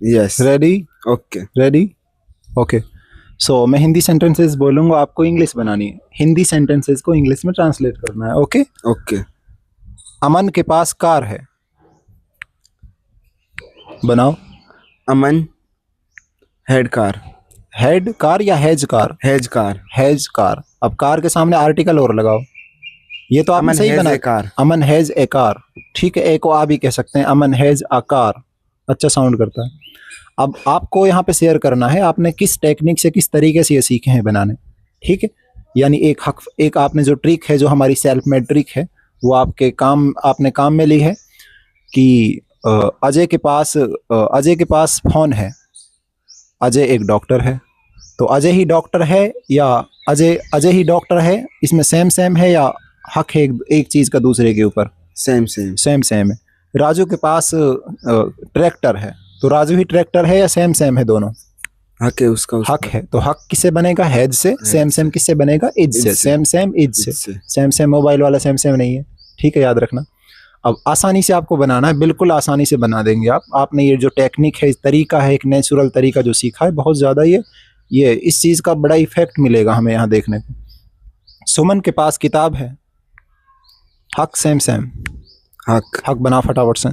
Yes. Ready? Okay. Ready? Okay. So मैं Hindi sentences बोलूंगा, आपको इंग्लिश बनानी है, हिंदी सेंटेंसेस को इंग्लिश में ट्रांसलेट करना है। ओके? ओके। अमन के पास कार है, बनाओ। अमन हेड कार। हेड कार या has car? Has car. Has car. अब कार के सामने आर्टिकल और लगाओ। ये तो आपने अमन सही हैज बना। A car. Aman has a car, ठीक है। ए को आ भी कह सकते हैं, अमन हैज अ कार, अच्छा साउंड करता है। अब आपको यहाँ पे शेयर करना है आपने किस टेक्निक से, किस तरीके से ये सीखे हैं बनाने, ठीक है। यानी एक आपने जो ट्रिक है, जो हमारी सेल्फ मेड ट्रिक है, वो आपने काम में ली है कि अजय के पास फोन है। अजय एक डॉक्टर है, तो अजय ही डॉक्टर है या अजय ही डॉक्टर है, इसमें सेम सेम है या हक है एक चीज का दूसरे के ऊपर? Same same. सेम सेम है। राजू के पास ट्रैक्टर है, तो राजू ही ट्रैक्टर है या सेम सेम है दोनों? हक है उसका हक है, तो हक किससे बनेगा? हैज से। सेम सेम किससे बनेगा? इज से। सेम सेम इज से। सेम सेम मोबाइल वाला सेम सेम नहीं है, ठीक है, याद रखना। अब आसानी से आपको बनाना है, बिल्कुल आसानी से बना देंगे आप। आपने ये जो टेक्निक है, इस तरीका है, एक नेचुरल तरीका जो सीखा है, बहुत ज़्यादा ये इस चीज़ का बड़ा इफेक्ट मिलेगा हमें यहाँ देखने को। सुमन के पास किताब है, हक सेम सेम। हक बना फटाफट से।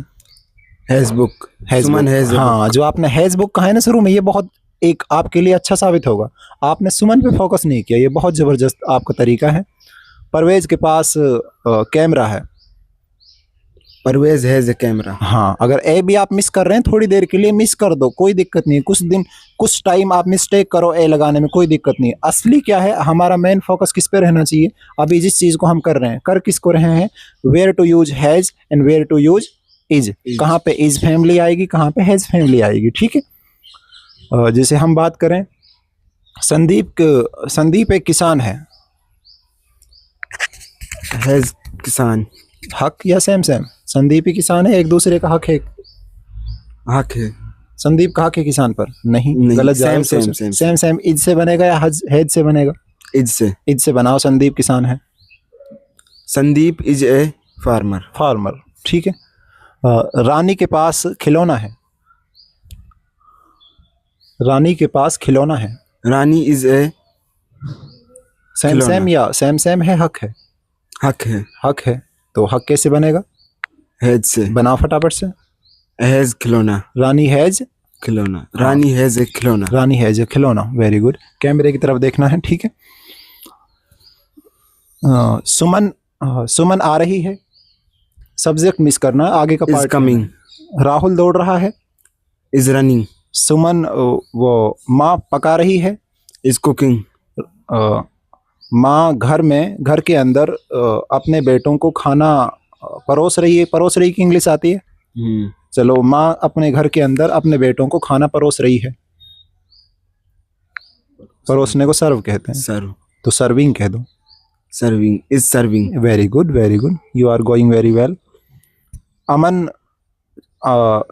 Has book. Suman has. हाँ, जो आपने हैज बुक कहा है ना शुरू में, ये बहुत एक आपके लिए अच्छा साबित होगा। आपने सुमन पे फोकस नहीं किया, ये बहुत ज़बरदस्त आपका तरीका है। परवेज के पास कैमरा है। Parvez has a camera. हाँ, अगर ए भी आप मिस कर रहे हैं, थोड़ी देर के लिए मिस कर दो, कोई दिक्कत नहीं। कुछ टाइम आप मिस्टेक करो ए लगाने में, कोई दिक्कत नहीं। असली क्या है, हमारा मेन फोकस किस पे रहना चाहिए? अभी जिस चीज़ को हम कर रहे हैं, कर किसको रहे हैं? Where to use has and where to use is. कहाँ पे इज फैमिली आएगी, कहाँ पे हैज फैमिली आएगी, ठीक है। जैसे हम बात करें, संदीप एक किसान है। हैज किसान। हक या सेम सेम? संदीप ही किसान है, एक दूसरे का हक है। हक है। संदीप का हक है किसान पर? नहीं, गलत जा रहा है। सेम सेम इज से बनेगा या हैज से बनेगा? इज से। इज से बनाओ। संदीप किसान है। संदीप इज ए फार्मर, ठीक है। रानी के पास खिलौना है। रानी के पास खिलौना है। रानी इज ए सेम सेम या सेम सेम है? हक है। हक है। हक है, तो हक कैसे बनेगा? हैज से। बनाओ फटाफट से। हैज खिलौना। रानी हैज खिलौना। रानी हैज ए खिलौना। रानी हैज ए खिलौना, वेरी गुड। कैमरे की तरफ देखना है, ठीक है। सुमन आ रही है, सब्जेक्ट मिस करना है, आगे का इज पार्ट। कमिंग। राहुल दौड़ रहा है। Is running. सुमन वो माँ पका रही है। Is cooking. माँ घर के अंदर अपने बेटों को खाना परोस रही है। परोस रही की इंग्लिश आती है? चलो, माँ अपने घर के अंदर अपने बेटों को खाना परोस रही है। परोसने को सर्व कहते हैं। सर्व। तो सर्विंग कह दो। Serving. Is serving. Very good, very good, you are going very well.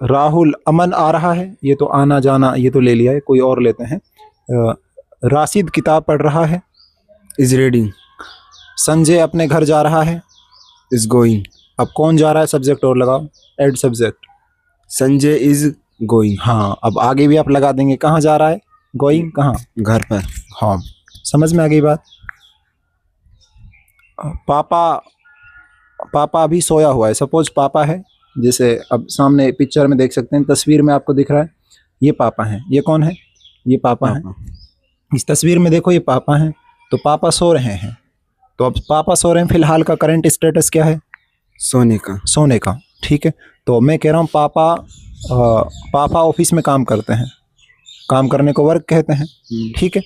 Rahul Aman आ रहा है, ये तो आना जाना, ये तो ले लिया है, कोई और लेते हैं। राशिद किताब पढ़ रहा है। Is reading. संजय अपने घर जा रहा है। Is going. अब कौन जा रहा है, सब्जेक्ट और लगाओ, add subject. Sanjay is going. हाँ, अब आगे भी आप लगा देंगे, कहाँ जा रहा है? गोइंग कहाँ? घर पर। हाँ, समझ में आ गई बात। पापा अभी सोया हुआ है। सपोज पापा है, जैसे अब सामने पिक्चर में देख सकते हैं, तस्वीर में आपको दिख रहा है, ये पापा हैं। ये कौन है? ये पापा हैं। इस तस्वीर में देखो, ये पापा हैं, तो पापा सो रहे हैं। तो अब पापा सो रहे हैं, फिलहाल का करंट स्टेटस क्या है? सोने का, ठीक है। तो मैं कह रहा हूँ पापा ऑफिस में काम करते हैं, काम करने को वर्क कहते हैं, ठीक है।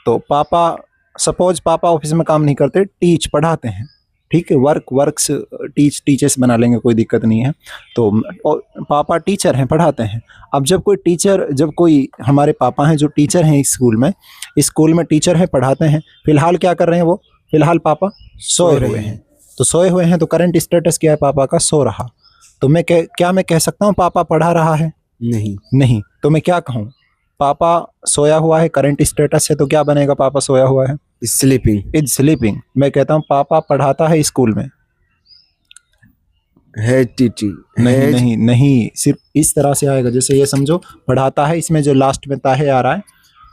तो पापा, सपोज पापा ऑफिस में काम नहीं करते, टीच पढ़ाते हैं, ठीक है। वर्क्स टीचर्स बना लेंगे, कोई दिक्कत नहीं है। तो पापा टीचर हैं, पढ़ाते हैं। अब जब कोई हमारे पापा हैं जो टीचर हैं स्कूल में टीचर हैं, पढ़ाते हैं, फिलहाल क्या कर रहे हैं वो? फिलहाल पापा सोए हुए हैं। तो सोए हुए हैं, तो करंट स्टेटस क्या है पापा का? सो रहा। तो मैं कह सकता हूँ पापा पढ़ा रहा है? नहीं। तो मैं क्या कहूँ? पापा सोया हुआ है, करंट स्टेटस है, तो क्या बनेगा? पापा सोया हुआ है, स्लीपिंग। Is sleeping. मैं कहता हूँ पापा पढ़ाता है स्कूल में। है टीटी नहीं नहीं नहीं, सिर्फ इस तरह से आएगा। जैसे ये समझो पढ़ाता है, इसमें जो लास्ट में ताहे आ रहा है,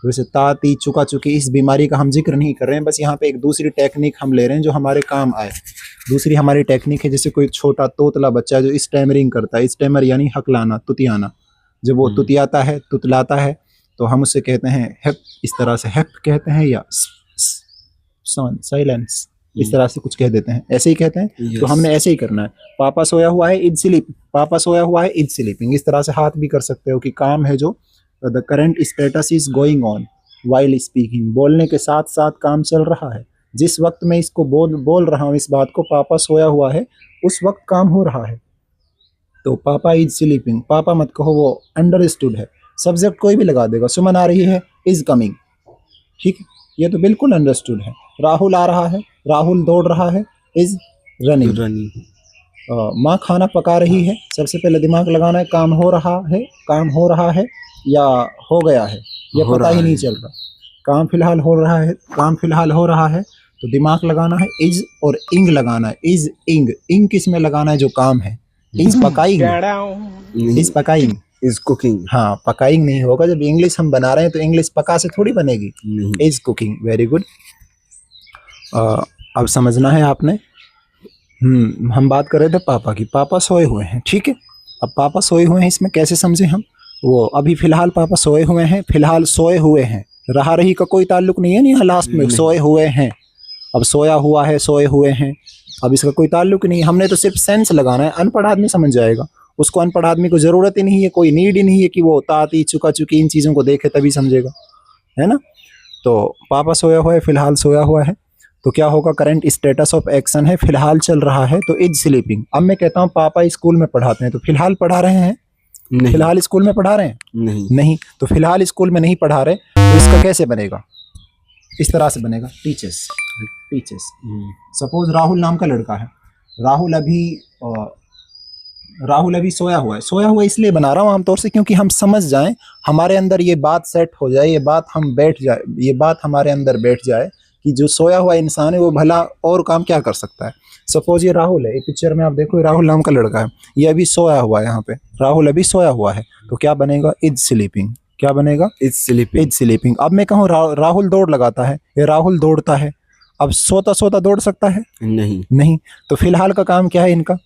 वैसे ता ती चुका चुकी, इस बीमारी का हम जिक्र नहीं कर रहे हैं, बस यहाँ पे एक दूसरी टेक्निक हम ले रहे हैं जो हमारे काम आए। दूसरी हमारी टेक्निक है, जैसे कोई छोटा तोतला बच्चा जो स्टैमरिंग करता है, स्टैमर यानी हकलाना, तुतियाना, जब वो तुतियाता है, तुतलाता है, तो हम उससे कहते हैं हेप, इस तरह से हेप कहते हैं, या साइलेंस, इस तरह से कुछ कह देते हैं, ऐसे ही कहते हैं। तो हमने ऐसे ही करना है। पापा सोया हुआ है, इज स्लीप, पापा सोया हुआ है, इज स्लीपिंग, इस तरह से हाथ भी कर सकते हो कि काम है जो the current status is going on while speaking, बोलने के साथ साथ काम चल रहा है। जिस वक्त मैं इसको बोल रहा हूँ, इस बात को, पापा सोया हुआ है, उस वक्त काम हो रहा है। तो पापा इज स्लीपिंग, पापा मत कहो, वो अंडरस्टूड है, सब्जेक्ट कोई भी लगा देगा। सुमन आ रही है, इज कमिंग, ठीक है, ये तो बिल्कुल अंडरस्टूड है। राहुल आ रहा है, राहुल दौड़ रहा है, इज रनिंग। माँ खाना पका रही है, सबसे पहले दिमाग लगाना है, काम हो रहा है, काम हो रहा है या हो गया है, ये पता ही नहीं चल रहा। काम फिलहाल हो रहा है, काम फिलहाल हो रहा है, तो दिमाग लगाना है, इज और इंग लगाना है। इज इंग, इंग किस में लगाना है, जो काम है। इज पकाइंग, इज पकाइंग, इज कुकिंग। हाँ, पकाइंग नहीं होगा, जब इंग्लिश हम बना रहे हैं तो इंग्लिश पका से थोड़ी बनेगी। Is cooking, very good. अब समझना है आपने। हम बात कर रहे थे पापा की, पापा सोए हुए हैं, ठीक है। अब पापा सोए हुए हैं, इसमें कैसे समझे हम, वो अभी फिलहाल पापा सोए हुए हैं, फिलहाल सोए हुए हैं, रहा रही का कोई ताल्लुक नहीं है, नहीं लास्ट में सोए हुए हैं। अब सोया हुआ है, सोए हुए हैं, अब इसका कोई ताल्लुक नहीं, हमने तो सिर्फ सेंस लगाना है। अनपढ़ आदमी समझ जाएगा, उसको अनपढ़ आदमी को जरूरत ही नहीं है, कोई नीड ही नहीं है कि वो ताती चुका चुकी इन चीज़ों को देखे तभी समझेगा, है ना। तो पापा सोया हुआ है, फिलहाल सोया हुआ है, तो क्या होगा, करंट स्टेटस ऑफ एक्शन है, फिलहाल चल रहा है, तो इज स्लीपिंग। अब मैं कहता हूँ पापा स्कूल में पढ़ाते हैं, तो फिलहाल पढ़ा रहे हैं, नहीं। फिलहाल स्कूल में पढ़ा रहे हैं, नहीं, तो फिलहाल स्कूल में नहीं पढ़ा रहे, तो इसका कैसे बनेगा, इस तरह से बनेगा, टीचर्स, टीचर्स। सपोज राहुल नाम का लड़का है, राहुल अभी सोया हुआ है, सोया हुआ इसलिए बना रहा हूँ आमतौर से क्योंकि हम समझ जाएं, हमारे अंदर ये बात सेट हो जाए, ये बात हमारे अंदर बैठ जाए कि जो सोया हुआ इंसान है वो भला और काम क्या कर सकता है। सपोज ये राहुल है, पिक्चर में आप देखो, राहुल नाम का लड़का है, ये अभी सोया हुआ है, यहाँ पे राहुल अभी सोया हुआ है, तो क्या बनेगा, इज स्लीपिंग। क्या बनेगा, इज स्लीपिंग, इज स्लीपिंग। अब मैं कहूँ राहुल दौड़ लगाता है, ये राहुल दौड़ता है, अब सोता सोता दौड़ सकता है, नहीं। तो फिलहाल का काम क्या है इनका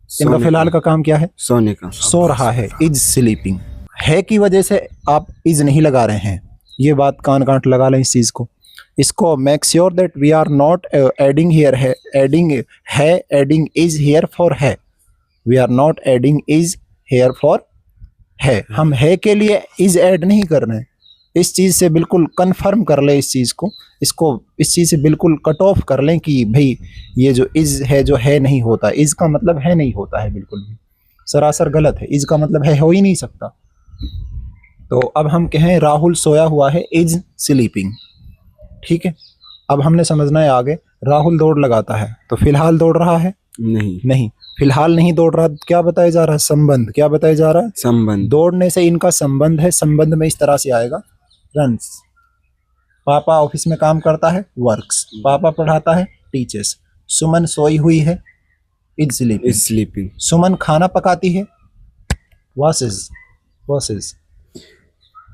फिलहाल का काम क्या है, सोने का, सो रहा है, इज स्लीपिंग। है की वजह से आप इज नहीं लगा रहे हैं, ये बात कान कांट लगा लें इस चीज को। इसको make sure that we are not adding here है, एडिंग इज हियर फॉर है, we are not adding is here for है। हम है के लिए इज ऐड नहीं कर रहे हैं, इस चीज़ से बिल्कुल कंफर्म कर लें इस चीज़ को, इस चीज़ से बिल्कुल कट ऑफ कर लें कि भाई ये जो इज है, जो है नहीं होता, इज का मतलब है नहीं होता है, बिल्कुल भी सरासर गलत है, इज का मतलब है हो ही नहीं सकता। तो अब हम कहें राहुल सोया हुआ है, इज स्लीपिंग, ठीक है। अब हमने समझना है आगे, राहुल दौड़ लगाता है, तो फिलहाल दौड़ रहा है, नहीं, फिलहाल नहीं दौड़ रहा, क्या बताया जा रहा है, संबंध, क्या बताया जा रहा है, संबंध। दौड़ने से इनका संबंध है, संबंध में इस तरह से आएगा, रन्स। पापा ऑफिस में काम करता है, वर्क्स। पापा पढ़ाता है, टीचर्स। सुमन सोई हुई है, इज स्लीपिंग। सुमन खाना पकाती है, वॉशेस।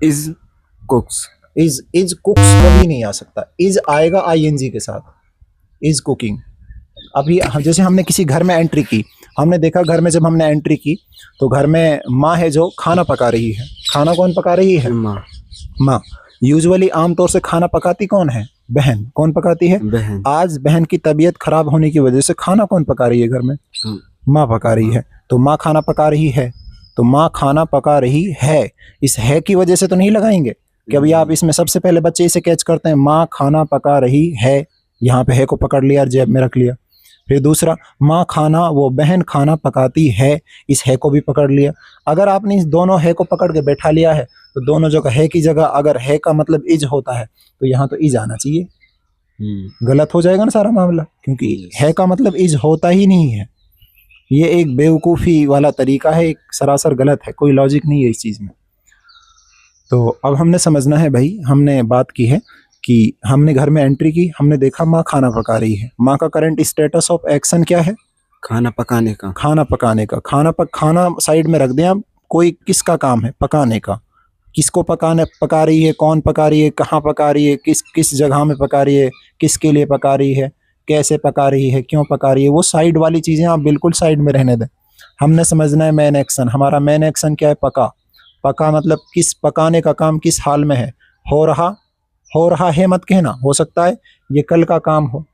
इज कुक्स, इज कुक्स कभी नहीं आ सकता, इज आएगा आईएनजी के साथ, इज कुकिंग। अभी जैसे हमने किसी घर में एंट्री की, हमने देखा घर में जब हमने एंट्री की तो घर में माँ है जो खाना पका रही है। खाना कौन पका रही है, माँ। यूजुअली आमतौर से खाना पकाती कौन है, बहन। कौन पकाती है, बहन। आज बहन की तबीयत खराब होने की वजह से खाना कौन पका रही है घर में, माँ पका रही है। तो माँ खाना पका रही है, तो माँ खाना पका रही है, इस है की वजह से तो नहीं लगाएंगे कि अभी आप इसमें सबसे पहले बच्चे इसे कैच करते हैं, माँ खाना पका रही है, यहाँ पे है को पकड़ लिया, जेब में रख लिया। फिर दूसरा, माँ खाना, वो बहन खाना पकाती है, इस है को भी पकड़ लिया। अगर आपने इस दोनों है को पकड़ के बैठा लिया है तो दोनों जगह है की जगह अगर है का मतलब इज होता है तो यहाँ तो इज आना चाहिए। गलत हो जाएगा ना सारा मामला, क्योंकि है का मतलब इज होता ही नहीं है। ये एक बेवकूफ़ी वाला तरीका है, एक सरासर गलत है, कोई लॉजिक नहीं है इस चीज़ में। तो अब हमने समझना है भाई, हमने बात की है कि हमने घर में एंट्री की, हमने देखा माँ खाना पका रही है। माँ का करंट स्टेटस ऑफ एक्शन क्या है, खाना पकाने का। खाना पकाने का। खाना साइड में रख दें अब। कोई किसका काम है? पकाने का। किसको पका रही है? कौन पका रही है? कहाँ पका रही है? किस किस जगह में पका रही है? किसके लिए पका रही है? कैसे पका रही है? क्यों पका रही है? वो साइड वाली चीज़ें आप बिल्कुल साइड में रहने दें। हमने समझना है मेन एक्शन। हमारा मेन एक्शन क्या है? पका। पका मतलब किस पकाने का काम किस हाल में है? हो रहा है मत कहना। हो सकता है ये कल का काम हो।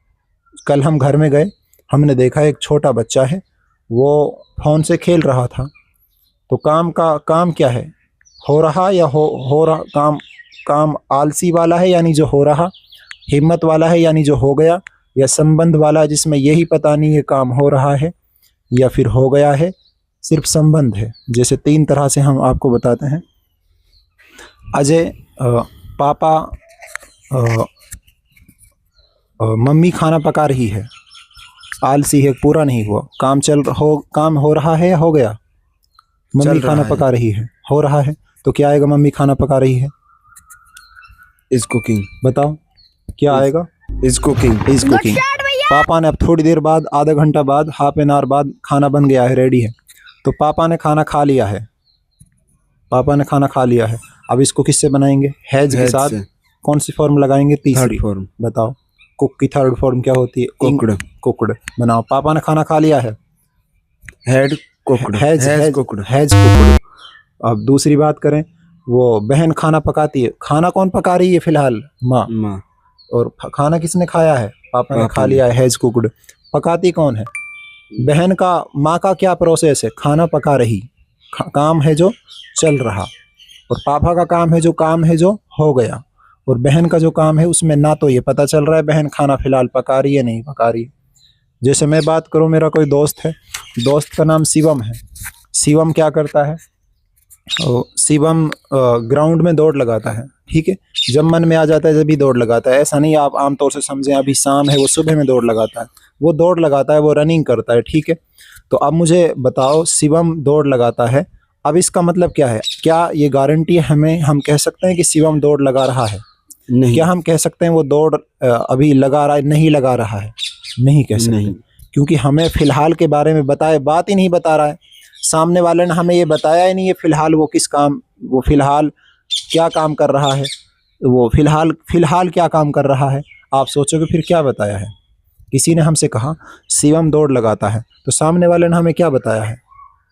कल हम घर में गए, हमने देखा एक छोटा बच्चा है, वो फ़ोन से खेल रहा था। तो काम क्या है? हो रहा या हो रहा काम आलसी वाला है यानी जो हो रहा, हिम्मत वाला है यानी जो हो गया, या संबंध वाला है जिसमें यही पता नहीं है काम हो रहा है या फिर हो गया है, सिर्फ संबंध है। जैसे 3 तरह से हम आपको बताते हैं। अजय पापा मम्मी खाना पका रही है, आलसी है, पूरा नहीं हुआ। काम हो रहा है या हो गया? मम्मी खाना पका रही है, हो रहा है, तो क्या आएगा? मम्मी खाना पका रही है, इज कुकिंग। बताओ क्या आएगा? Is cooking. Is cooking. पापा ने अब थोड़ी देर बाद, आधा घंटा बाद, हाफ एन आवर बाद खाना बन गया है, रेडी है। तो पापा ने खाना खा लिया है। पापा ने खाना खा लिया है। अब इसको किससे बनाएंगे? हैज के साथ। कौन सी फॉर्म लगाएंगे? तीसरी फॉर्म। बताओ कुक की थर्ड फॉर्म क्या होती है? कुकड। कुकड बनाओ। पापा ने खाना खा लिया है, had cooked. Has cooked. Has cooked. अब दूसरी बात करें, वो बहन खाना पकाती है। खाना कौन पका रही है फिलहाल? माँ। और खाना किसने खाया है? पापा ने खा लिया है, हैज कुकड। पकाती कौन है? बहन का। माँ का क्या प्रोसेस है? खाना पका रही, काम है जो चल रहा। और पापा का काम है जो हो गया। और बहन का जो काम है उसमें ना तो ये पता चल रहा है बहन खाना फिलहाल पका रही है नहीं पका रही है। जैसे मैं बात करूं, मेरा कोई दोस्त है, दोस्त का नाम शिवम है। शिवम क्या करता है? शिवम ग्राउंड में दौड़ लगाता है, ठीक है। जब मन में आ जाता है जब भी दौड़ लगाता है। ऐसा नहीं आप आमतौर से समझें अभी शाम है, वो सुबह में दौड़ लगाता है, वो दौड़ लगाता है, वो रनिंग करता है, ठीक है। तो अब मुझे बताओ, शिवम दौड़ लगाता है, अब इसका मतलब क्या है? क्या ये गारंटी है हमें, हम कह सकते हैं कि शिवम दौड़ लगा रहा है? नहीं। क्या हम कह सकते हैं वो दौड़ अभी लगा रहा है? नहीं लगा रहा है, नहीं कह सकते। नहीं। क्योंकि हमें फिलहाल के बारे में बात ही नहीं बता रहा है। सामने वाले ने हमें ये बताया ही नहीं है फिलहाल वो फिलहाल क्या काम कर रहा है, वो फिलहाल क्या काम कर रहा है। आप सोचोगे फिर क्या बताया है? किसी ने हमसे कहा शिवम दौड़ लगाता है, तो सामने वाले ने हमें क्या बताया है?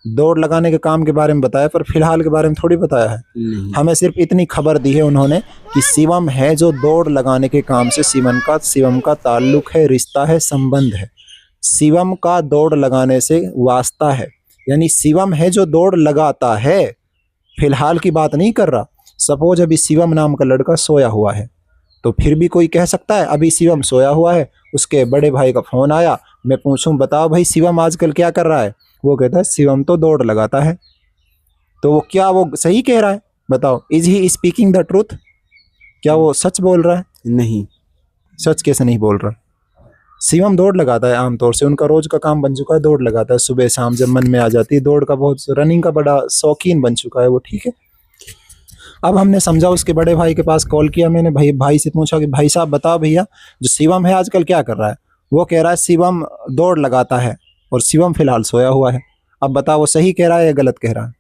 दौड़ लगाने के काम के बारे में बताया, पर फिलहाल के बारे में थोड़ी बताया है। हमें सिर्फ इतनी खबर दी है उन्होंने कि शिवम है जो दौड़ लगाने के काम से शिवम का ताल्लुक है, रिश्ता है, संबंध है। शिवम का दौड़ लगाने से वास्ता है, यानी शिवम है जो दौड़ लगाता है, फिलहाल की बात नहीं कर रहा। सपोज अभी शिवम नाम का लड़का सोया हुआ है, तो फिर भी कोई कह सकता है अभी शिवम सोया हुआ है, उसके बड़े भाई का फोन आया, मैं पूछूं बताओ भाई शिवम आजकल क्या कर रहा है? वो कहता है शिवम तो दौड़ लगाता है। तो वो सही कह रहा है? बताओ, is he speaking the truth? क्या वो सच बोल रहा है? नहीं। सच कैसे नहीं बोल रहा? शिवम दौड़ लगाता है, आमतौर से उनका रोज का काम बन चुका है, दौड़ लगाता है सुबह शाम जब मन में आ जाती है। दौड़ का बहुत, रनिंग का बड़ा शौकीन बन चुका है वो, ठीक है। अब हमने समझा, उसके बड़े भाई के पास कॉल किया मैंने, भाई से पूछा कि भाई साहब बताओ भैया, जो शिवम है आजकल क्या कर रहा है? वो कह रहा है शिवम दौड़ लगाता है और शिवम फिलहाल सोया हुआ है। अब बताओ वो सही कह रहा है या गलत कह रहा है?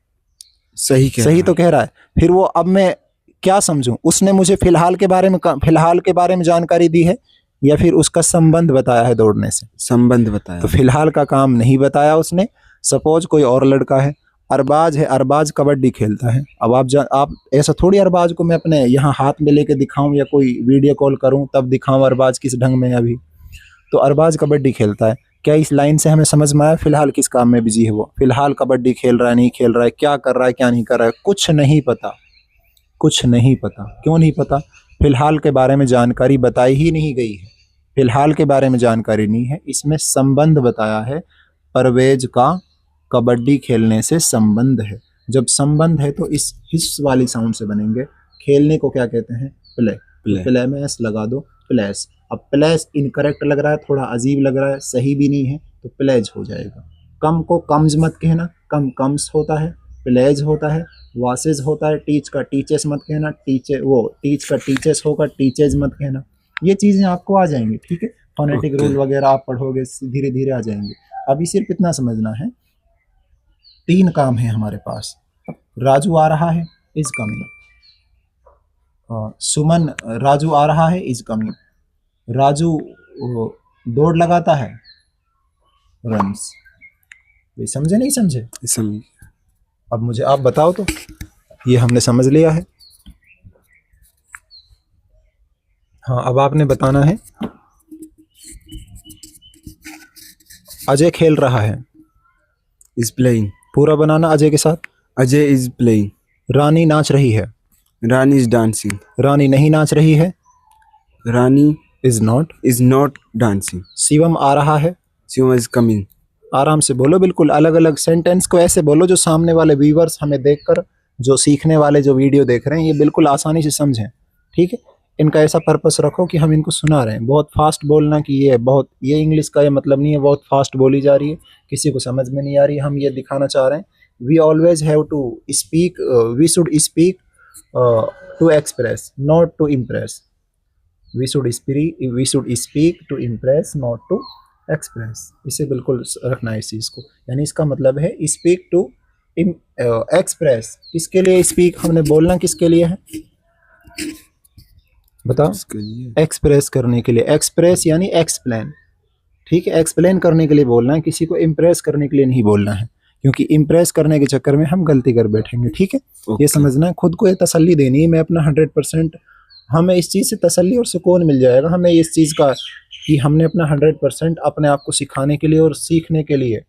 सही तो कह रहा है। फिर वो, अब मैं क्या समझूं? उसने मुझे फिलहाल के बारे में जानकारी दी है या फिर उसका संबंध बताया है दौड़ने से? संबंध बताया। तो फिलहाल का काम नहीं बताया उसने। सपोज कोई और लड़का है, अरबाज है, अरबाज कबड्डी खेलता है। अब आप ऐसा थोड़ी अरबाज को मैं अपने यहाँ हाथ में लेके दिखाऊं या कोई वीडियो कॉल करूं तब दिखाऊं अरबाज किस ढंग में है अभी। तो अरबाज कबड्डी खेलता है, क्या इस लाइन से हमें समझ में आया फिलहाल किस काम में बिजी है वो? फिलहाल कबड्डी खेल रहा है, नहीं खेल रहा है, क्या कर रहा है, क्या नहीं कर रहा है, कुछ नहीं पता। क्यों नहीं पता? फिलहाल के बारे में जानकारी बताई ही नहीं गई है। फिलहाल के बारे में जानकारी नहीं है, इसमें संबंध बताया है। परवेज का कबड्डी खेलने से संबंध है। जब संबंध है तो इस हिस्स वाली साउंड से बनेंगे। खेलने को क्या कहते हैं? प्ले में एस लगा दो, प्लेस। अब प्लेस इनकरेक्ट लग रहा है, थोड़ा अजीब लग रहा है, सही भी नहीं है, तो प्लेज हो जाएगा। कम को कम्स मत कहना, कम्स होता है, प्लेज होता है, वासेज होता है, टीच का टीचेस मत कहना, टीच का टीचेस होगा, टीचेज मत कहना। ये चीज़ें आपको आ जाएंगी, ठीक है। फोनेटिक रूल वगैरह आप पढ़ोगे धीरे धीरे आ जाएंगे। अभी सिर्फ इतना समझना है, 3 काम है हमारे पास। राजू आ रहा है, इज कमिंग। सुमन, राजू आ रहा है, इज कमिंग। राजू दौड़ लगाता है, रन्स। ये समझे नहीं समझे? समझ। अब मुझे आप बताओ तो, ये हमने समझ लिया है। हाँ, अब आपने बताना है। अजय खेल रहा है, इज प्लेइंग। पूरा बनाना अजय के साथ। Ajay is playing. रानी नाच रही है, रानी इज डांसिंग। रानी नहीं नाच रही है, रानी इज नॉट डांसिंग। शिवम आ रहा है, शिवम इज कमिंग। आराम से बोलो, बिल्कुल अलग अलग सेंटेंस को ऐसे बोलो जो सामने वाले व्यूवर्स हमें देखकर, जो सीखने वाले जो वीडियो देख रहे हैं, ये बिल्कुल आसानी से समझें। ठीक है, इनका ऐसा पर्पस रखो कि हम इनको सुना रहे हैं। बहुत फास्ट बोलना कि ये इंग्लिश का ये मतलब नहीं है बहुत फास्ट बोली जा रही है, किसी को समझ में नहीं आ रही है। हम ये दिखाना चाह रहे हैं, we always have to speak, we should speak to express not to impress. We should speak to impress not to express. इसे बिल्कुल रखना है इस चीज़ को। यानी इसका मतलब है स्पीक टू एक्सप्रेस। किसके लिए स्पीक, हमने बोलना किसके लिए है बताओ? इसके लिए एक्सप्रेस करने के लिए। एक्सप्रेस यानी एक्सप्लेन। ठीक है, एक्सप्लेन करने के लिए बोलना है, किसी को इम्प्रेस करने के लिए नहीं बोलना है, क्योंकि इम्प्रेस करने के चक्कर में हम गलती कर बैठेंगे। ठीक है, ये समझना है। खुद को ये तसल्ली देनी है, मैं अपना 100%, हमें इस चीज़ से तसल्ली और सुकून मिल जाएगा हमें इस चीज़ का कि हमने अपना 100% अपने आप को सिखाने के लिए और सीखने के लिए,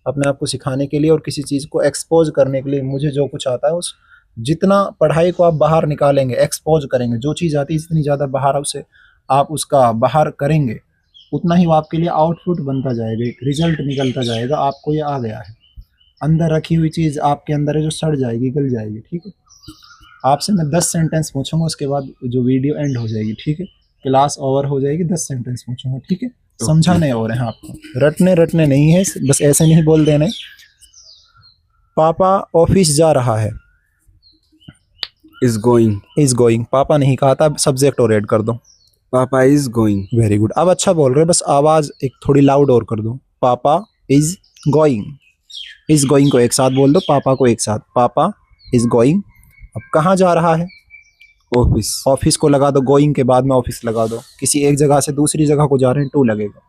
अपने आप को सिखाने के लिए और किसी चीज़ को एक्सपोज करने के लिए, मुझे जो कुछ आता है उस जितना पढ़ाई को आप बाहर निकालेंगे, एक्सपोज करेंगे, जो चीज़ आती है जितनी ज़्यादा बाहर उसे आप उसका बाहर करेंगे, उतना ही वो आपके लिए आउटपुट बनता जाएगा, एक रिजल्ट निकलता जाएगा। आपको ये आ गया है, अंदर रखी हुई चीज़ आपके अंदर है जो सड़ जाएगी, गल जाएगी। ठीक है, आपसे मैं 10 सेंटेंस पूछूंगा, उसके बाद जो वीडियो एंड हो जाएगी। ठीक है, क्लास ओवर हो जाएगी, 10 सेंटेंस पूछूंगा। ठीक है, समझाने और हैं आपको, रटने नहीं है, बस ऐसे नहीं बोल देने। पापा ऑफिस जा रहा है, इज गोइंग। पापा नहीं कहा था, सब्जेक्ट और ऐड कर दो। पापा इज गोइंग। वेरी गुड, अब अच्छा बोल रहे, बस आवाज एक थोड़ी लाउड और कर दो। पापा इज गोइंग को एक साथ बोल दो, पापा को एक साथ। पापा इज गोइंग। अब कहाँ जा रहा है? ऑफिस को लगा दो, गोइंग के बाद में ऑफिस लगा दो। किसी एक जगह से दूसरी जगह को जा रहे हैं, टू लगेगा।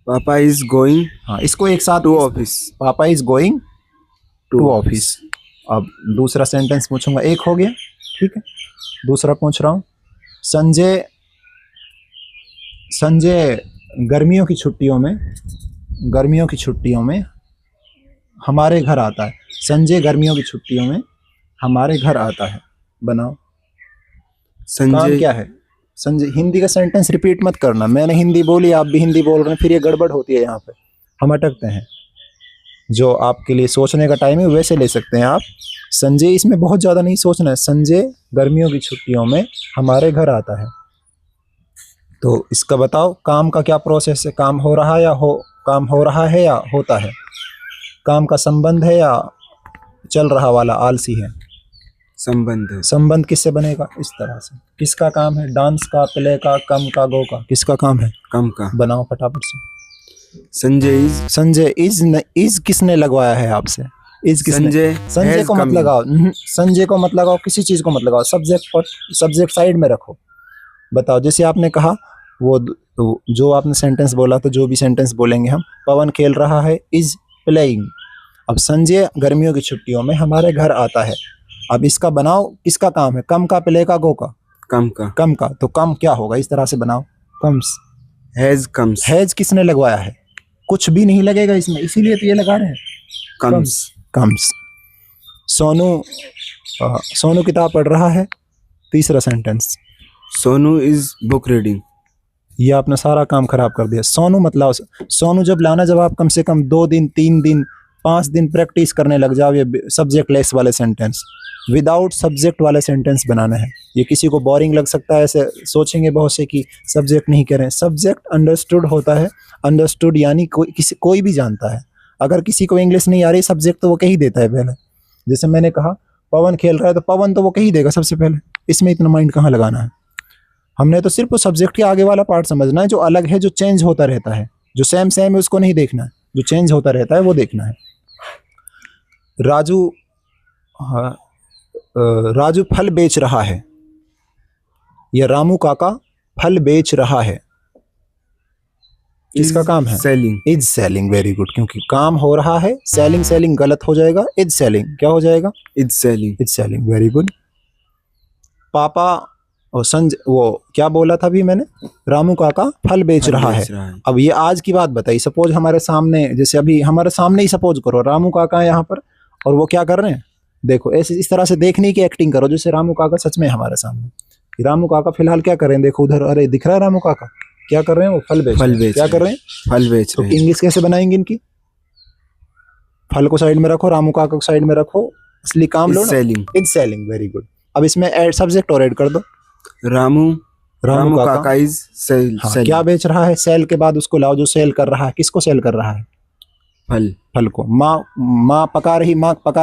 पापा इज गोइंग, हाँ, इसको एक साथ, टू ऑफिस। पापा इज गोइंग टू ऑफिस। अब दूसरा सेंटेंस पूछूंगा, एक हो गया। ठीक है, दूसरा पूछ रहा हूँ। संजय गर्मियों की छुट्टियों में हमारे घर आता है। संजय गर्मियों की छुट्टियों में हमारे घर आता है। बनाओ, काम क्या है? संजय, हिंदी का सेंटेंस रिपीट मत करना, मैंने हिंदी बोली आप भी हिंदी बोल रहे हैं, फिर ये गड़बड़ होती है, यहाँ पे हम अटकते हैं। जो आपके लिए सोचने का टाइम है वैसे ले सकते हैं आप। संजय, इसमें बहुत ज़्यादा नहीं सोचना है। संजय गर्मियों की छुट्टियों में हमारे घर आता है। तो इसका बताओ, काम का क्या प्रोसेस है? काम हो रहा है या होता है? काम का संबंध है या चल रहा वाला आलसी है? संबंध किससे बनेगा? इस तरह से। किसका काम है? डांस का, प्ले का, कम का, गो का? किसका काम है? कम का। बनाओ फटाफट से। संजय इज किसने लगवाया है आपसे? इज किसने? संजय को मत लगाओ, संजय को मत लगाओ, किसी चीज को मत लगाओ, सब्जेक्ट साइड में रखो। बताओ, जैसे आपने कहा वो जो आपने सेंटेंस बोला, तो जो भी सेंटेंस बोलेंगे हम, पवन खेल रहा है, इज प्लेइंग। अब संजय गर्मियों की छुट्टियों में हमारे घर आता है। अब इसका बनाओ, किसका काम है? कम का, प्ले का, गो का? कम का। तो कम क्या होगा? इस तरह से बनाओ, कम्स। हैज किसने लगवाया है? कुछ भी नहीं लगेगा इसमें, इसीलिए तो ये लगा रहे हैं, कम्स। सोनू किताब पढ़ रहा है। तीसरा sentence, Sonu is book reading. ये आपने सारा काम खराब कर दिया। सोनू मतलब सोनू जब आप कम से कम 2 दिन, 3 दिन, 5 दिन प्रैक्टिस करने लग जाओ, ये सब्जेक्ट लेस वाले सेंटेंस, विदाउट सब्जेक्ट वाले सेंटेंस बनाना है। ये किसी को बोरिंग लग सकता है, ऐसे सोचेंगे बहुत से कि सब्जेक्ट नहीं करें। सब्जेक्ट अंडरस्टूड होता है, अंडरस्टूड यानी कोई भी जानता है। अगर किसी को इंग्लिश नहीं आ रही, सब्जेक्ट तो वो कह ही देता है पहले। जैसे मैंने कहा पवन खेल रहा है, तो पवन तो वो कह ही देगा सबसे पहले, इसमें इतना माइंड कहाँ लगाना है। हमने तो सिर्फ उस सब्जेक्ट के आगे वाला पार्ट समझना है, जो अलग है, जो चेंज होता रहता है, जो सेम सेम है उसको नहीं देखना है, जो चेंज होता रहता है वो देखना है। राजू, हाँ, राजू फल बेच रहा है, या रामू काका फल बेच रहा है, किसका काम है? Selling. Is selling, very good, क्योंकि काम हो रहा है। सेलिंग सेलिंग गलत हो जाएगा, इज सेलिंग क्या हो जाएगा? Is selling. Is selling, very good. पापा और वो क्या बोला था अभी मैंने? रामू काका फल बेच रहा है। अब ये आज की बात बताई, सपोज हमारे सामने, जैसे अभी हमारे सामने ही सपोज करो रामू काका है यहाँ पर, और वो क्या कर रहे हैं, देखो ऐसे इस तरह से देखने की एक्टिंग करो जैसे रामू काका सच में हमारे सामने। रामू काका फिलहाल क्या कर रहे हैं, देखो उधर, अरे दिख रहा है रामू काका क्या कर रहे हैं, वो फल बेच क्या कर रहे हैं? फल बेच रहे हैं। तो इंग्लिश कैसे बनाएंगे इनकी? फल को साइड में रखो, रामू काका को साइड में रखो, असली काम लो ना। Selling. Is selling, very good. अब इसमें ऐड सब्जेक्ट और ऐड कर दो। रामू काका इज सेलिंग। हाँ, क्या बेच रहा है? सेल के बाद उसको लाओ, जो सेल कर रहा है, किसको सेल कर रहा है? फल को। माँ पका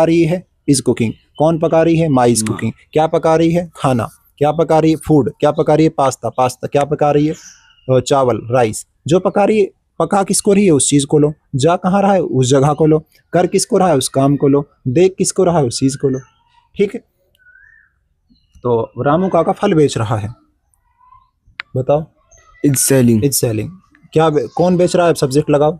रही है, इज कुकिंग। कौन पका रही है? माँ इज कुकिंग। क्या पका रही है? खाना। क्या पका रही है? फूड। क्या पका रही है? पास्ता। क्या पका रही है? चावल, राइस। जो पका रही है, पका किसको रही है? उस चीज को लो। जा कहाँ रहा है? उस जगह को लो। कर किसको रहा है? उस काम को लो। देख किसको रहा है? उस चीज को लो। ठीक है, तो रामू काका फल बेच रहा है, बताओ। Is selling. Is selling. क्या कौन बेच रहा है? सब्जेक्ट लगाओ।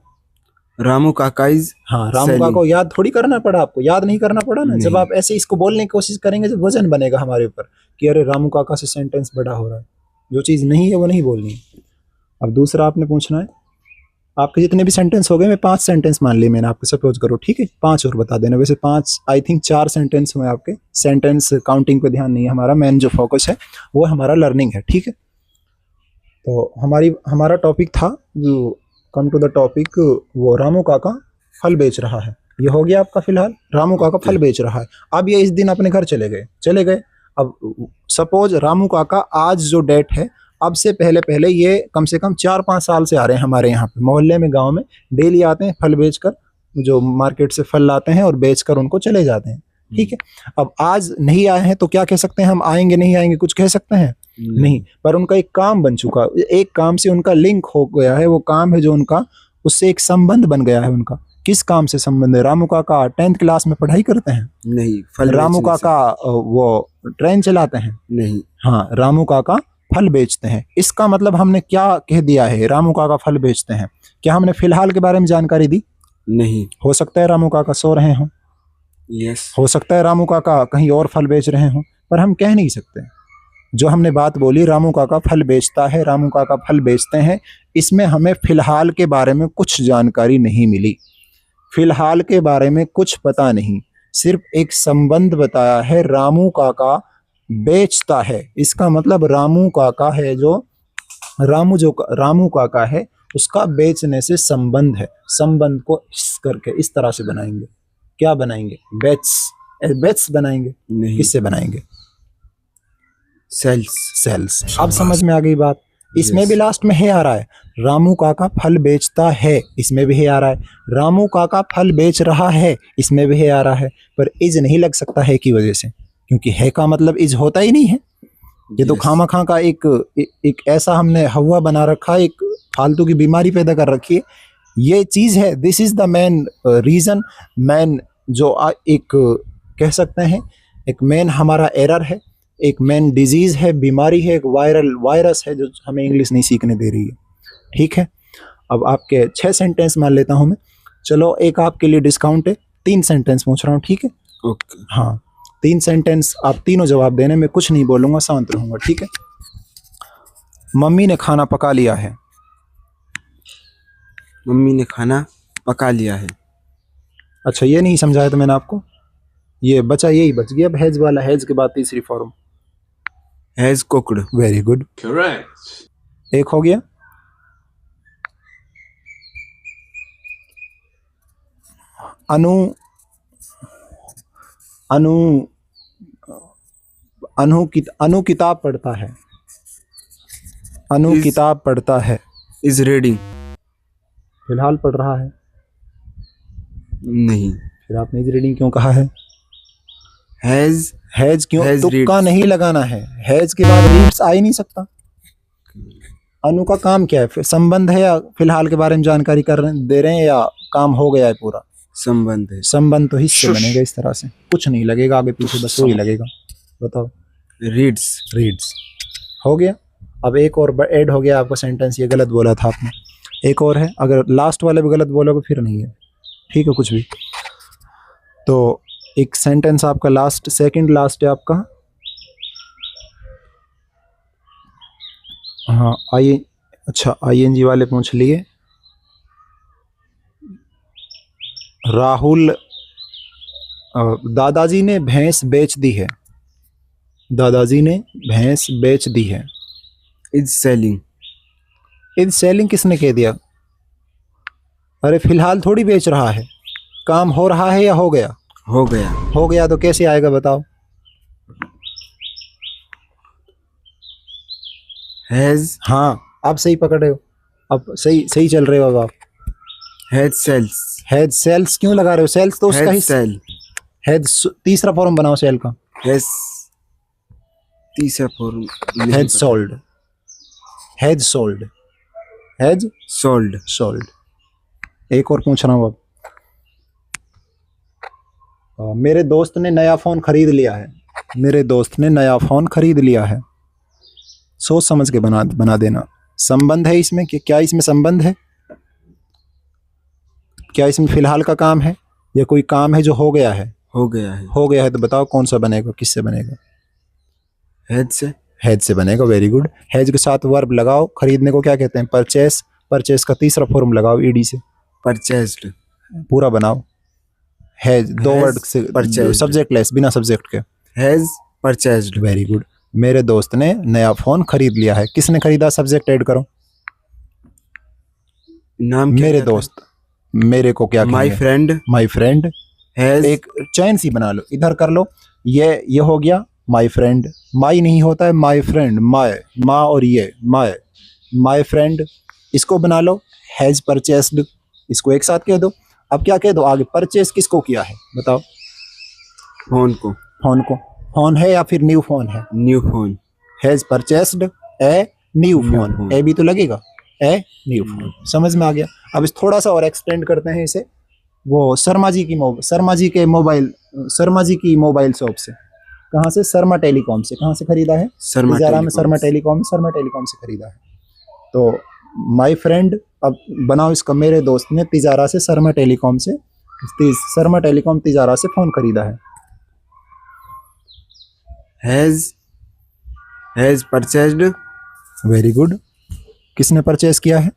रामू काका इज। हाँ, रामू काका को याद थोड़ी करना पड़ा आपको, याद नहीं करना पड़ा ना। जब आप ऐसे इसको बोलने की कोशिश करेंगे जब वजन बनेगा हमारे ऊपर कि अरे रामू काका से सेंटेंस बड़ा हो रहा है। जो चीज़ नहीं है वो नहीं बोलनी है। अब दूसरा आपने पूछना है, आपके जितने भी सेंटेंस हो गए, मैं 5 सेंटेंस मान लिए मैंने आपको, सपोज करो, ठीक है। 5 और बता देना। वैसे 5 आई थिंक 4 सेंटेंस हुए आपके। सेंटेंस काउंटिंग पे ध्यान नहीं है हमारा, मेन जो फोकस है वो हमारा लर्निंग है, ठीक है। तो हमारा टॉपिक था, जो कम टू द टॉपिक, वो रामू काका फल बेच रहा है। ये हो गया आपका फिलहाल, रामू काका फल बेच रहा है। अब ये इस दिन अपने घर चले गए। अब सपोज रामू काका आज जो डेट है, अब से पहले ये कम से कम 4-5 साल से आ रहे हैं हमारे यहाँ पे मोहल्ले में, गांव में डेली आते हैं फल बेचकर, जो मार्केट से फल लाते हैं और बेचकर उनको चले जाते हैं, ठीक है। अब आज नहीं आए हैं तो क्या कह सकते हैं हम? आएंगे नहीं आएंगे कुछ कह सकते हैं? नहीं। पर उनका एक काम बन चुका, एक काम से उनका लिंक हो गया है। वो काम है जो उनका, उससे एक संबंध बन गया है उनका। किस काम से संबंध है? रामू काका 10th क्लास में पढ़ाई करते हैं? नहीं। रामू काका वो ट्रेन चलाते हैं? नहीं। हाँ, रामू काका फल बेचते हैं। इसका मतलब हमने क्या कह दिया है? रामू काका फल बेचते हैं। क्या हमने फिलहाल के बारे में जानकारी दी? नहीं। हो सकता है रामू काका सो रहे हों, यस। हो सकता है रामू काका कहीं और फल बेच रहे हों, पर हम कह नहीं सकते। जो हमने बात बोली, रामू काका फल बेचता है, रामू काका फल बेचते हैं, इसमें हमें फिलहाल के बारे में कुछ जानकारी नहीं मिली। फिलहाल के बारे में कुछ पता नहीं, सिर्फ एक संबंध बताया है, रामू काका बेचता है। इसका मतलब रामू काका है जो रामू काका है, उसका बेचने से संबंध है। संबंध को इस करके इस तरह से बनाएंगे। क्या बनाएंगे? बेट्स बनाएंगे। किससे बनाएंगे? सेल्स। अब समझ में आ गई बात। इसमें भी लास्ट में है आ रहा है, रामू काका फल बेचता है, इसमें भी है आ रहा है। रामू काका फल बेच रहा है, इसमें भी है आ रहा है। पर इज नहीं लग सकता है की वजह से, क्योंकि है का मतलब इज होता ही नहीं है। ये तो खामा खा का एक ऐसा हमने हवा बना रखा, एक फालतू की बीमारी पैदा कर रखी है। ये चीज है, this is the main reason, main जो एक कह सकते हैं एक मेन हमारा एरर है, एक मेन डिजीज है, बीमारी है, एक वायरस है जो हमें इंग्लिश नहीं सीखने दे रही है, ठीक है। अब आपके 6 सेंटेंस मान लेता हूं मैं। चलो, एक आपके लिए डिस्काउंट है, 3 सेंटेंस पूछ रहा हूँ, ठीक है। ओके। हाँ, 3 सेंटेंस, आप तीनों जवाब देने में कुछ नहीं बोलूंगा, शांत रहूंगा, ठीक है। मम्मी ने खाना पका लिया है। मम्मी ने खाना पका लिया है। अच्छा, ये नहीं समझाया था मैंने आपको, ये बचा, यही बच गया। अब हैज वाला, हैज के बाद तीसरी form, has cooked. Very good, correct. एक हो गया। अनु किताब पढ़ता है। किताब पढ़ता है। Is reading. फिलहाल पढ़ रहा है? नहीं। फिर आपने इज रीडिंग क्यों कहा है? हैज क्यों? तुक्का नहीं लगाना है। हैज के बाद रीड्स आ ही नहीं सकता। अनु का काम क्या है? संबंध है या फिलहाल के बारे में जानकारी दे रहे हैं, या काम हो गया है पूरा? संबंध है। संबंध तो हिस्से बनेगा इस तरह से, कुछ नहीं लगेगा आगे पीछे, बस वही लगेगा। बताओ। रीड्स। रीड्स हो गया। अब एक और ऐड हो गया आपका सेंटेंस, ये गलत बोला था आपने। एक और है, अगर लास्ट वाले भी गलत बोलोगे फिर नहीं है, ठीक है, कुछ भी। तो एक सेंटेंस आपका लास्ट, सेकंड लास्ट है आपका। हाँ अच्छा ING वाले पूछ लिए। राहुल दादाजी ने भैंस बेच दी है। दादाजी ने भैंस बेच दी है। Is selling. इज सेलिंग किसने कह दिया? अरे फिलहाल थोड़ी बेच रहा है, काम हो रहा है या हो गया? हो गया। हो गया तो कैसे आएगा बताओ? हैज। हाँ आप सही पकड़ रहे हो, अब सही चल रहे हो अब आप। Has sales. हैज सेल्स क्यों लगा रहे हो? सेल्स तो उसका ही सेल। हैज तीसरा फॉर्म बनाओ सेल का। हैज तीसरा form. Has sold. Has sold. Has sold. Sold. एक और पूछ रहा हूँ अब। मेरे दोस्त ने नया फोन खरीद लिया है। मेरे दोस्त ने नया फोन खरीद लिया है। सोच समझ के बना देना। संबंध है इसमें कि क्या? इसमें संबंध है क्या? इसमें फिलहाल का काम है या कोई काम है जो हो गया है? हो गया है। हो गया है तो बताओ कौन सा बनेगा, किससे बनेगा? हैज से। हैज से बनेगा, वेरी गुड। हैज के साथ वर्ब लगाओ। खरीदने को क्या कहते हैं? परचेस। परचेस का तीसरा फॉर्म लगाओ ईडी से। परचेस्ड। पूरा बनाओ। हैज दो वर्ड से, सब्जेक्ट लेस, बिना सब्जेक्ट के। Has purchased. Very good. मेरे दोस्त ने नया फोन खरीद लिया है। किसने खरीदा? सब्जेक्ट ऐड करो। नाम मेरे दोस्त। मेरे को क्या? My friend. My friend. Has. एक चैन सी बना लो, इधर कर लो। ये हो गया माई फ्रेंड। माई नहीं होता है, माई फ्रेंड। माय, माँ और ये माय, माई फ्रेंड। इसको बना लो हैज परचेस्ड। इसको एक साथ कह दो। अब क्या कह दो आगे? परचेस किसको किया है बताओ? फोन को। फोन को। फोन है या फिर न्यू फोन है? New phone. Has purchased a new phone. A भी तो लगेगा, ए न्यू फोन। समझ में आ गया। अब इस थोड़ा सा और एक्सटेंड करते हैं इसे। वो शर्मा जी की मोबाइल शॉप से। कहाँ से? शर्मा टेलीकॉम से। कहाँ से खरीदा है? शर्मा में शर्मा टेलीकॉम से खरीदा है। तो माई फ्रेंड, अब बनाओ इसका। मेरे दोस्त ने तिजारा से शर्मा टेलीकॉम से तिजारा से फोन खरीदा है। Has purchased. Very good. किसने परचेज किया है?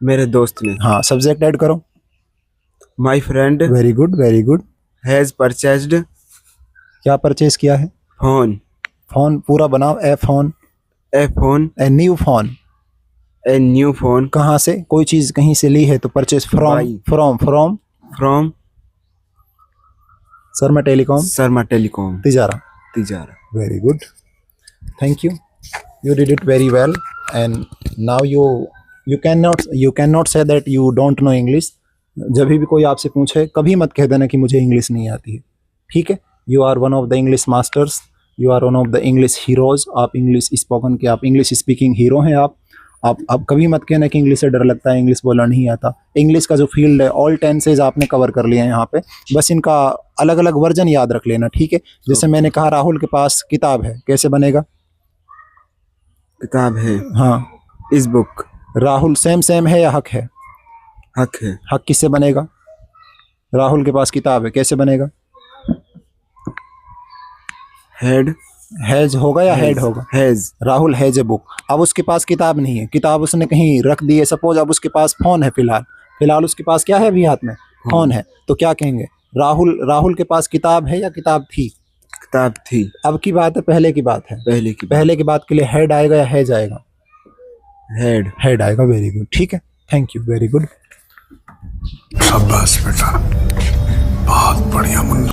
मेरे दोस्त ने। हाँ सब्जेक्ट ऐड करो। My friend. Very good, very good. Has purchased. क्या परचेज किया है? फोन। फोन पूरा बनाओ। A phone. A phone. A new phone. A new phone. कहाँ से? कोई चीज कहीं से ली है तो purchase from Sharma telecom Tijara. Very good, thank you, you did it very well, and now you cannot say that you don't know English. जब भी कोई आपसे पूछे कभी मत कह देना कि मुझे इंग्लिश नहीं आती है, ठीक है? You are one of the English masters, you are one of the English heroes. आप इंग्लिश स्पोकन के, आप इंग्लिश स्पीकिंग हीरो हैं। आप कभी मत कहना कि इंग्लिश से डर लगता है, इंग्लिश बोलना नहीं आता। इंग्लिश का जो फील्ड है ऑल टेंसेज आपने कवर कर लिए हैं यहाँ पे, बस इनका अलग अलग वर्जन याद रख लेना, ठीक है? जैसे मैंने कहा राहुल के पास किताब है, कैसे बनेगा? किताब है। हाँ, इस बुक। राहुल सेम है या हक है? हक है। हक किससे बनेगा? राहुल के पास किताब है, कैसे बनेगा? हैज होगा या हेड होगा? Has. Rahul has a book. अब उसके पास किताब नहीं है, किताब उसने कहीं रख दी है सपोज। अब उसके पास फोन है, फिलहाल उसके पास क्या है अभी हाथ में? फोन है। तो क्या कहेंगे? राहुल के पास किताब है या किताब थी? किताब थी। अब की बात है, पहले की बात है? पहले की बात के लिए हेड आएगा या हैज आएगा? हेड आएगा। वेरी गुड, ठीक है, थैंक यू, वेरी गुड। शाबाश बेटा, बहुत बढ़िया मुन्ना।